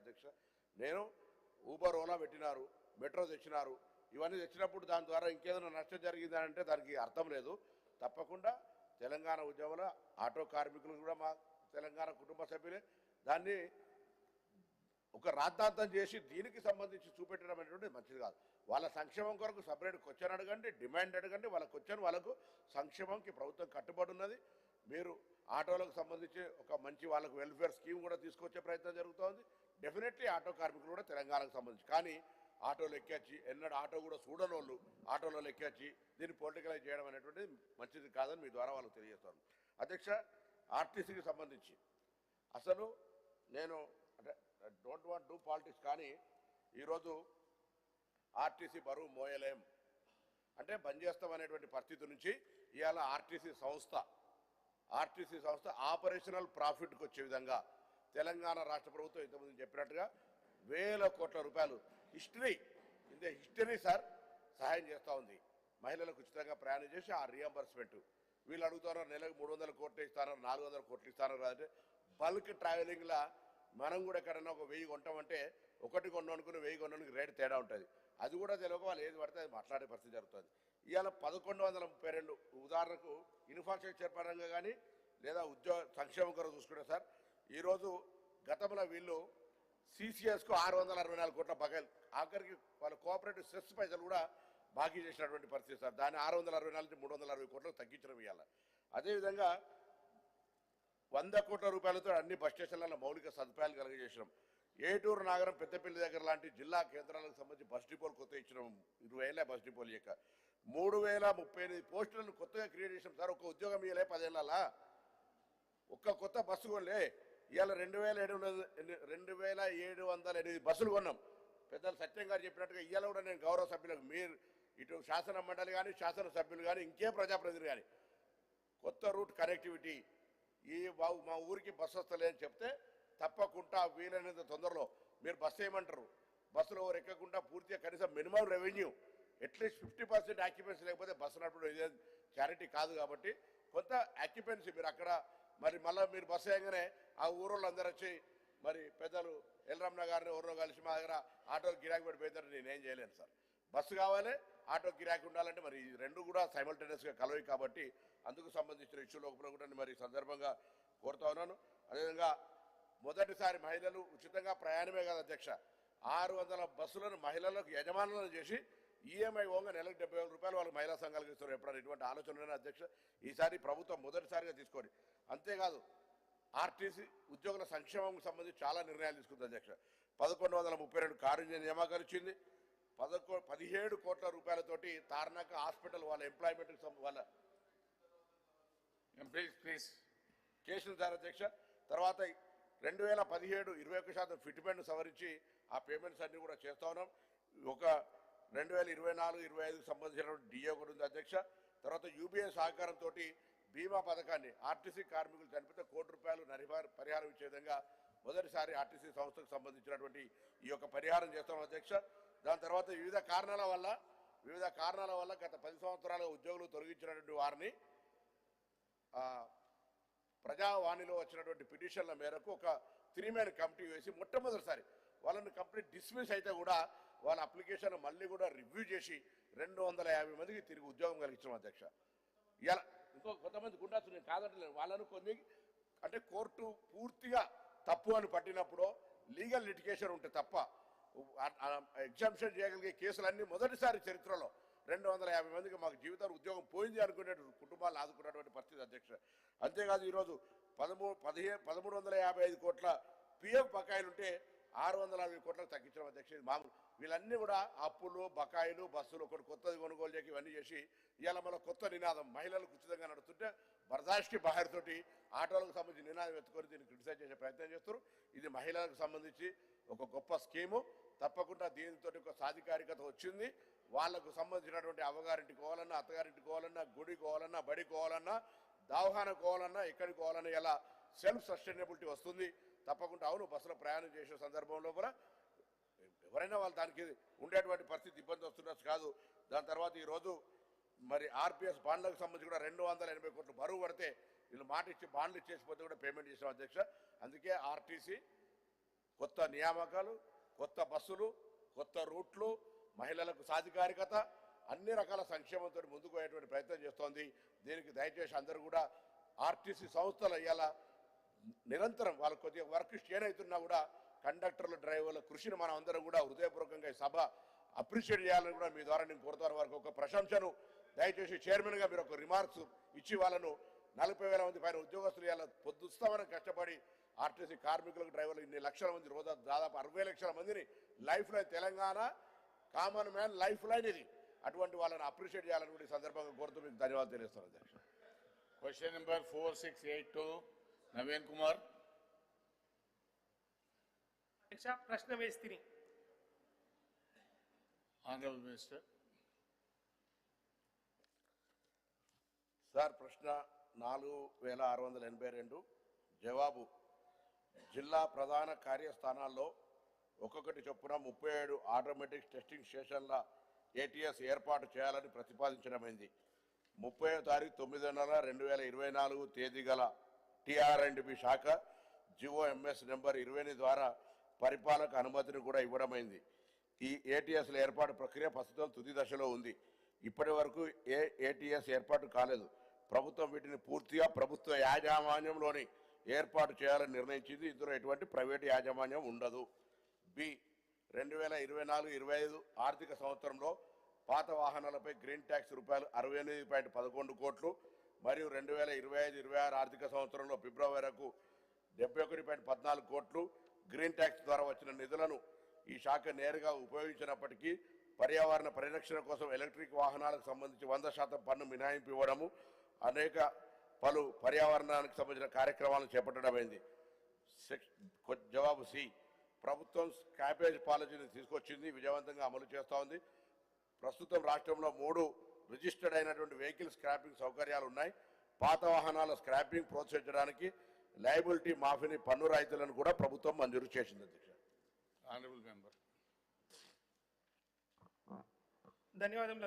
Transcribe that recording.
అధ్యక్ష. నేను ఊబర్ ఓలా పెట్టినారు, మెట్రో తెచ్చినారు, ఇవన్నీ తెచ్చినప్పుడు దాని ద్వారా ఇంకేదైనా నష్టం జరిగిందంటే దానికి అర్థం లేదు. తప్పకుండా తెలంగాణ ఉద్యమంలో ఆటో కార్మికులు కూడా మా తెలంగాణ కుటుంబ సభ్యులే. దాన్ని ఒక రాద్ధాంతం చేసి దీనికి సంబంధించి చూపెట్టడం అనేటువంటిది మంచిది కాదు. వాళ్ళ సంక్షేమం కొరకు సపరేట్ క్వశ్చన్ అడగండి, డిమాండ్ అడగండి. వాళ్ళ క్వశ్చన్ వాళ్ళకు సంక్షేమంకి ప్రభుత్వం కట్టుబడి ఉన్నది. మీరు ఆటోలకు సంబంధించి ఒక మంచి వాళ్ళకు వెల్ఫేర్ స్కీమ్ కూడా తీసుకొచ్చే ప్రయత్నం జరుగుతోంది. డెఫినెట్లీ ఆటో కార్మికులు కూడా తెలంగాణకు సంబంధించి, కానీ ఆటోలు ఎక్కించి ఎన్నడూ ఆటో కూడా చూడని వాళ్ళు ఆటోలో ఎక్కించి దీన్ని పొలిటికలైజ్ చేయడం అనేటువంటిది మంచిది కాదని మీ ద్వారా వాళ్ళకు తెలియజేస్తాను. అధ్యక్ష, ఆర్టీసీకి సంబంధించి అసలు నేను అంటే డోంట్ వాంట్ డూ పాలిటిక్స్, కానీ ఈరోజు ఆర్టీసీ బరువు మోయలేం అంటే బంద్ చేస్తాం అనేటువంటి పరిస్థితి నుంచి ఇవాళ ఆర్టీసీ సంస్థ ఆపరేషనల్ ప్రాఫిట్కి వచ్చే విధంగా తెలంగాణ రాష్ట్ర ప్రభుత్వం ఇంతకుముందు చెప్పినట్టుగా వేల కోట్ల రూపాయలు హిస్టరీ సార్ సహాయం చేస్తూ ఉంది. మహిళలకు ఉచితంగా ప్రయాణం చేసి ఆ రియంబర్స్మెంట్ వీళ్ళు అడుగుతున్నారు, నెలకు 300 కోట్లు ఇస్తారో 400 కోట్లు ఇస్తారో అంటే బల్క్ ట్రావెలింగ్లా మనం కూడా ఎక్కడన్నా ఒక 1000 కొంటామంటే ఒకటి కొనడానికి 1000 కొనడానికి రేటు తేడా ఉంటుంది. అది కూడా తెలియక వాళ్ళు ఏది పడితే అది మాట్లాడే పరిస్థితి జరుగుతుంది. ఇవాళ 1132 ఉదాహరణకు ఇన్ఫ్రాస్ట్రక్చర్ పరంగా కానీ లేదా ఉద్యోగ సంక్షేమం కొరకు చూసుకుంటే సార్, ఈరోజు గతంలో వీళ్ళు సిసిఎస్కు 664 కోట్ల బకాయిలు, ఆఖరికి వాళ్ళ కోఆపరేటివ్ సెస్ పైసలు కూడా బాకీ చేసినటువంటి పరిస్థితి సార్. దాన్ని 664 నుంచి 360 కోట్లకు తగ్గించడం ఇవ్వాలి. అదేవిధంగా 100 కోట్ల రూపాయలతో అన్ని బస్ స్టేషన్లలో మౌలిక సదుపాయాలు కలిగజేసినాం. ఏటూరు నాగరం, పెద్దపల్లి దగ్గర లాంటి జిల్లా కేంద్రాలకు సంబంధించి బస్ డిపోలు కొత్త ఇచ్చినాం. 20 ఏళ్ళ బస్ డిపోలు ఇక 3038 పోస్టులను కొత్తగా క్రియేట్ చేసినాం సార్. ఒక ఉద్యోగం ఇవ్వలే 10 ఏళ్ళలా, ఒక్క కొత్త బస్సు కొనలే. ఇవాళ 2708 బస్సులు కొన్నాం. పెద్దలు సత్యం గారు చెప్పినట్టుగా ఇవాళ కూడా నేను గౌరవ సభ్యులకు, మీరు ఇటు శాసన మండలి కానీ శాసనసభ్యులు కానీ ఇంకే ప్రజాప్రతినిధులు కానీ కొత్త రూట్ కనెక్టివిటీ మా ఊరికి బస్సు వస్తలేదని చెప్తే తప్పకుండా వీలైనంత తొందరలో మీరు బస్సు వేయమంటారు. బస్సులో ఎవరు ఎక్కకుండా పూర్తిగా కనీసం మినిమం రెవెన్యూ అట్లీస్ట్ 50% ఆక్యుపెన్సీ లేకపోతే బస్సు నడపడం ఇదే చారిటీ కాదు. కాబట్టి కొంత ఆక్యుపెన్సీ మీరు అక్కడ మరి మళ్ళీ మీరు బస్సు వేయగానే ఆ ఊరోళ్ళు అందరూ వచ్చి మరి పెద్దలు ఎల్రమణ గారిని ఎవరినో కలిసి మా దగ్గర ఆటో గిరాకీ పడిపోయిందంటే నేనేం చేయలేను సార్. బస్సు కావాలి, ఆటో గిరాకీ ఉండాలంటే మరి ఈ రెండు కూడా సైమల్టేనియస్గా కలవి. కాబట్టి అందుకు సంబంధించిన ఇష్యూ లోపల కూడా మరి సందర్భంగా కోరుతా ఉన్నాను. అదేవిధంగా మొదటిసారి మహిళలు ఉచితంగా ప్రయాణమే కాదు అధ్యక్ష, 600 బస్సులను మహిళలకు యజమానులను చేసి ఈఎంఐ ఓంగా నెలకు 70,000 రూపాయలు వాళ్ళకి మహిళా సంఘాలకు ఇస్తారు. ఎప్పుడైనా ఇటువంటి ఆలోచన అధ్యక్ష ఈసారి ప్రభుత్వం మొదటిసారిగా తీసుకోండి. అంతేకాదు ఆర్టీసీ ఉద్యోగుల సంక్షేమం సంబంధించి చాలా నిర్ణయాలు తీసుకుంది అధ్యక్ష. 1132 కారు నియామకాలు ఇచ్చింది. 17 కోట్ల రూపాయలతోటి తార్నాక హాస్పిటల్ వాళ్ళ ఎంప్లాయ్మెంట్ వాళ్ళ ప్లీజ్ కేసులు సార్ అధ్యక్ష. తర్వాత 2017 21% ఫిట్మెంట్ సవరించి ఆ పేమెంట్స్ అన్ని కూడా చేస్తా ఉన్నాం. ఒక 2024-25 సంబంధించినటువంటి డిఏ కూడా ఉంది అధ్యక్ష. తర్వాత యూబీఐ సహకారంతో బీమా పథకాన్ని ఆర్టీసీ కార్మికులు చనిపోతే ₹1 కోటి పరిహారం ఇచ్చే విధంగా మొదటిసారి ఆర్టీసీ సంస్థకు సంబంధించినటువంటి ఈ యొక్క పరిహారం చేస్తాం అధ్యక్ష. దాని తర్వాత వివిధ కారణాల వల్ల గత 10 సంవత్సరాలుగా ఉద్యోగులు తొలగించినటువంటి వారిని ప్రజావాణిలో వచ్చినటువంటి పిటిషన్ల మేరకు ఒక 3-man కమిటీ వేసి మొట్టమొదటిసారి వాళ్ళని కంప్లీట్ డిస్మిస్ అయితే కూడా వాళ్ళ అప్లికేషన్ మళ్ళీ కూడా రివ్యూ చేసి 250 మందికి తిరిగి ఉద్యోగం కలిగించాం అధ్యక్ష. ఇలా ఇంకో కొంతమంది గుండాసు నేను కాదంటలేను, వాళ్ళను కొన్ని అంటే కోర్టు పూర్తిగా తప్పు అని పట్టినప్పుడు లీగల్ లిటిగేషన్ ఉంటే తప్ప ఎగ్జామ్షన్ చేయగలిగే కేసులన్నీ మొదటిసారి చరిత్రలో 250 మందికి మాకు జీవితాలు ఉద్యోగం పోయింది అనుకునే కుటుంబాలను ఆదుకున్నటువంటి పరిస్థితి అధ్యక్ష. అంతేకాదు ఈరోజు 1355 కోట్ల పిఎఫ్ బకాయిలుంటే 640 కోట్లకు తగ్గించడం అధ్యక్ష. ఇది మామూలు వీళ్ళన్నీ కూడా అప్పులు, బకాయిలు, బస్సులు ఒకటి కొత్తది కొనుగోలు చేసి ఇవన్నీ చేసి ఇవాళ మన కొత్త నినాదం మహిళలకు ఉచితంగా నడుస్తుంటే బర్దాష్కి బహార్తోటి ఆటోలకు సంబంధించి నినాదం ఎత్తుకొని దీన్ని క్రిటిసైజ్ చేసే ప్రయత్నం చేస్తారు. ఇది మహిళలకు సంబంధించి ఒక గొప్ప స్కీము. తప్పకుండా దీనితో ఒక సాధికారికత వచ్చింది. వాళ్లకు సంబంధించినటువంటి అవ్వగారింటికి పోవాలన్నా, అత్తగారింటికి పోవాలన్నా, గుడికి పోవాలన్నా, బడికి పోవాలన్నా, దవాఖానకు పోవాలన్నా, ఎక్కడికి పోవాలన్నా ఇలా సెల్ఫ్ సస్టైనబిలిటీ వస్తుంది. తప్పకుండా అవును బస్సులో ప్రయాణం చేసే సందర్భంలో కూడా ఎవరైనా వాళ్ళు దానికి ఉండేటువంటి పరిస్థితి ఇబ్బంది వస్తున్నట్టు కాదు. దాని తర్వాత ఈరోజు మరి ఆర్పిఎస్ బాండ్లకు సంబంధించి కూడా 280 కోట్లు బరువు పడితే వీళ్ళు మాట ఇచ్చి బాండ్లు ఇచ్చేసిపోతే కూడా పేమెంట్ చేసాం అధ్యక్ష. అందుకే ఆర్టీసీ కొత్త నియామకాలు, కొత్త బస్సులు, కొత్త రూట్లు, మహిళలకు సాధికారికత, అన్ని రకాల సంక్షేమంతో ముందుకు పోయేటువంటి ప్రయత్నం చేస్తోంది. దీనికి దయచేసి అందరూ కూడా ఆర్టీసీ సంస్థలు అయ్యాల నిరంతరం వాళ్ళకు కొద్దిగా వర్క్ స్టేన్ అవుతున్నా కూడా కండక్టర్ల డ్రైవర్ల కృషిని మనం అందరం కూడా హృదయపూర్వకంగా ఈ సభ అప్రిషియేట్ చేయాలని కూడా మీ ద్వారా నేను కోరుతాను. వారికి ఒక ప్రశంసను దయచేసి చైర్మన్గా మీరు ఒక రిమార్క్స్ ఇచ్చి వాళ్ళను 40,000 మంది పైన ఉద్యోగస్తులు ఇలా పొద్దుస్తామని కష్టపడి ఆర్టీసీ కార్మికులకు డ్రైవర్లు ఇన్ని లక్షల మంది రోజు దాదాపు 60 లక్షల మందిని life line Telangana common man life line ఇది. అటువంటి వాళ్ళని అప్రిషియేట్ చేయాలని కూడా ఈ సందర్భంగా కోరుతూ మీకు ధన్యవాదాలు తెలియజేస్తాను అధ్యక్ష. Question number 4682 Naveen Kumar. అధ్యక్ష ప్రశ్న వేస్తిని. Honourable minister. సార్ ప్రశ్న 4682 జవాబు జిల్లా ప్రధాన కార్యస్థానాల్లో ఒక్కొక్కటి చొప్పున 37 ఆటోమేటిక్ టెస్టింగ్ స్టేషన్ల ఏటీఎస్ ఏర్పాటు చేయాలని ప్రతిపాదించడమైంది. 30వ తారీఖు 9వ నెల 2024 తేదీ గల టీఆర్&బి శాఖ జిఓఎంఎస్ నెంబర్ 28 ద్వారా పరిపాలక అనుమతిని కూడా ఇవ్వడమైంది. ఈ ఏటీఎస్ల ఏర్పాటు ప్రక్రియ ప్రస్తుతం తుది దశలో ఉంది. ఇప్పటి వరకు ఏటీఎస్ ఏర్పాటు కాలేదు. ప్రభుత్వం వీటిని పూర్తిగా ప్రభుత్వ యాజమాన్యంలోని ఏర్పాటు చేయాలని నిర్ణయించింది. ఇందులో ఎటువంటి ప్రైవేటు యాజమాన్యం ఉండదు. బి 2024-25 ఆర్థిక సంవత్సరంలో పాత వాహనాలపై గ్రీన్ ట్యాక్స్ రూపాయలు 68.11 కోట్లు మరియు 2025-26 ఆర్థిక సంవత్సరంలో ఫిబ్రవరి వరకు 71.14 కోట్లు గ్రీన్ ట్యాక్స్ ద్వారా వచ్చిన నిధులను ఈ శాఖ నేరుగా ఉపయోగించినప్పటికీ పర్యావరణ పరిరక్షణ కోసం ఎలక్ట్రిక్ వాహనాలకు సంబంధించి 100% పన్ను మినహాయింపు ఇవ్వడము, అనేక పలు పర్యావరణానికి సంబంధించిన కార్యక్రమాలను చేపట్టడమైంది. జవాబు సి ప్రభుత్వం స్క్రాపేజ్ పాలసీని తీసుకొచ్చింది, విజయవంతంగా అమలు చేస్తూ ఉంది. ప్రస్తుతం రాష్ట్రంలో 3 రిజిస్టర్డ్ అయినటువంటి వెహికల్ స్క్రాపింగ్ సౌకర్యాలు ఉన్నాయి. పాత వాహనాల స్క్రాపింగ్ ప్రోత్సహించడానికి లయబిలిటీ మాఫీని పన్ను రాయితీలను కూడా ప్రభుత్వం మంజూరు చేసింది. అధ్యక్ష. Honourable member. ధన్యవాదములు.